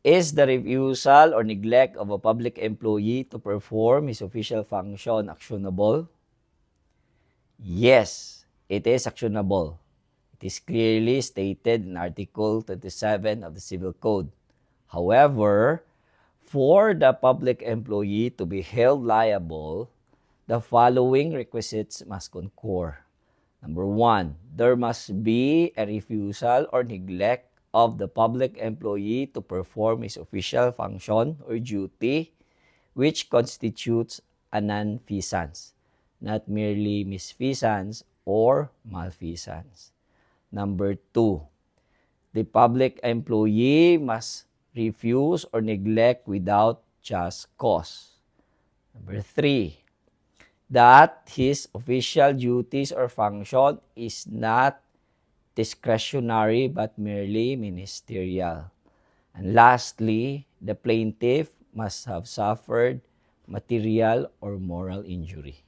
Is the refusal or neglect of a public employee to perform his official function actionable? Yes, it is actionable. It is clearly stated in Article 27 of the Civil Code. However, for the public employee to be held liable, the following requisites must concur. Number 1, there must be a refusal or neglect of the public employee to perform his official function or duty which constitutes a nonfeasance, not merely misfeasance or malfeasance. Number 2, the public employee must refuse or neglect without just cause. Number 3, that his official duties or function is not discretionary but merely ministerial. And lastly, the plaintiff must have suffered material or moral injury.